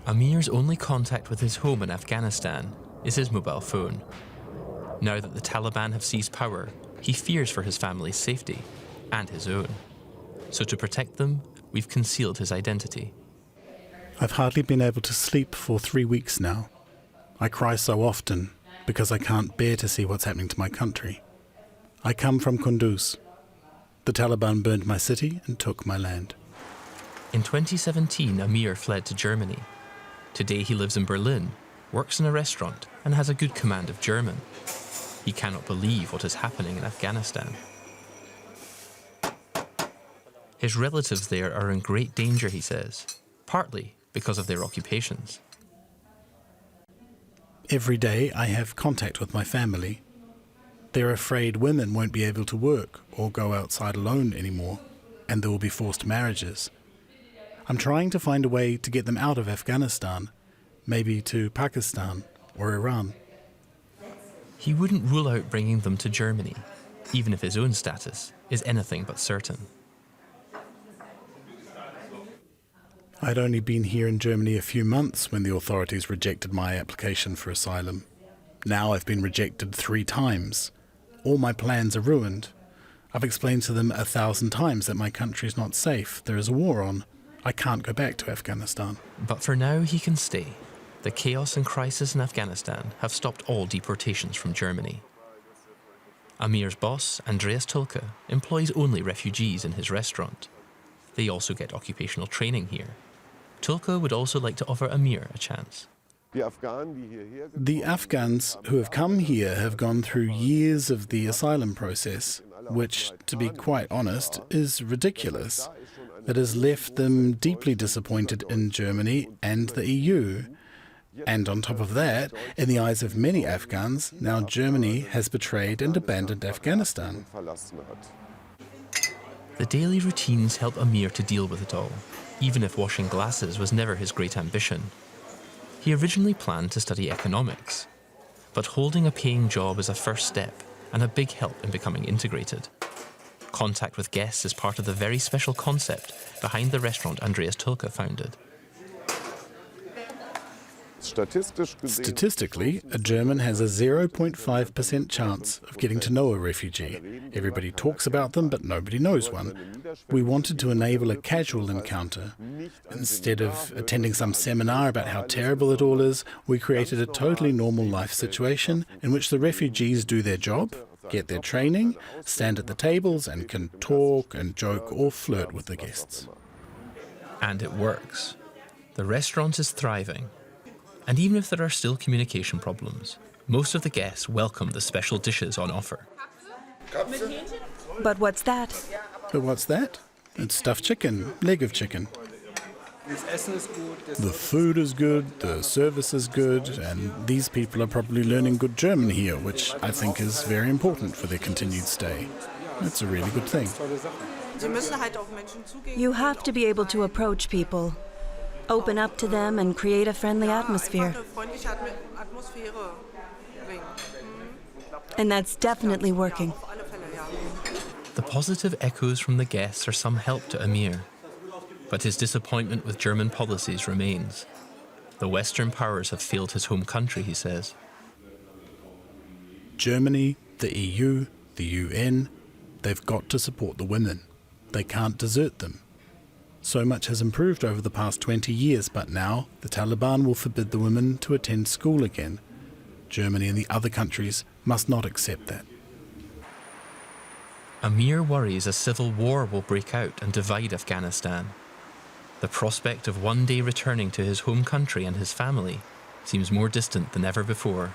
Amir's only contact with his home in Afghanistan is his mobile phone. Now that the Taliban have seized power, he fears for his family's safety and his own. So to protect them, we've concealed his identity. I've hardly been able to sleep for 3 weeks now. I cry so often because I can't bear to see what's happening to my country. I come from Kunduz. The Taliban burned my city and took my land. In 2017, Amir fled to Germany. Today he lives in Berlin, works in a restaurant, and has a good command of German. He cannot believe what is happening in Afghanistan. His relatives there are in great danger, he says, partly because of their occupations. Every day I have contact with my family. They're afraid women won't be able to work or go outside alone anymore, and there will be forced marriages. I'm trying to find a way to get them out of Afghanistan, maybe to Pakistan or Iran. He wouldn't rule out bringing them to Germany, even if his own status is anything but certain. I'd only been here in Germany a few months when the authorities rejected my application for asylum. Now I've been rejected 3 times. All my plans are ruined. I've explained to them 1,000 times that my country is not safe. There is a war on. I can't go back to Afghanistan. But for now he can stay. The chaos and crisis in Afghanistan have stopped all deportations from Germany. Amir's boss, Andreas Tulke, employs only refugees in his restaurant. They also get occupational training here. Tulke would also like to offer Amir a chance. The Afghans who have come here have gone through years of the asylum process, which, to be quite honest, is ridiculous. It has left them deeply disappointed in Germany and the EU. And on top of that, in the eyes of many Afghans, now Germany has betrayed and abandoned Afghanistan. The daily routines help Amir to deal with it all, even if washing glasses was never his great ambition. He originally planned to study economics, but holding a paying job is a first step and a big help in becoming integrated. Contact with guests is part of the very special concept behind the restaurant Andreas Tulke founded. Statistically, a German has a 0.5% chance of getting to know a refugee. Everybody talks about them, but nobody knows one. We wanted to enable a casual encounter. Instead of attending some seminar about how terrible it all is, we created a totally normal life situation in which the refugees do their job, get their training, stand at the tables and can talk and joke or flirt with the guests. And it works. The restaurant is thriving. And even if there are still communication problems, most of the guests welcome the special dishes on offer. But what's that? But what's that? It's stuffed chicken, leg of chicken. The food is good, the service is good, and these people are probably learning good German here, which I think is very important for their continued stay. It's a really good thing. You have to be able to approach people, open up to them and create a friendly atmosphere. And that's definitely working. The positive echoes from the guests are some help to Amir, but his disappointment with German policies remains. The Western powers have failed his home country, he says. Germany, the EU, the UN, they've got to support the women. They can't desert them. So much has improved over the past 20 years, but now the Taliban will forbid the women to attend school again. Germany and the other countries must not accept that. Amir worries a civil war will break out and divide Afghanistan. The prospect of one day returning to his home country and his family seems more distant than ever before.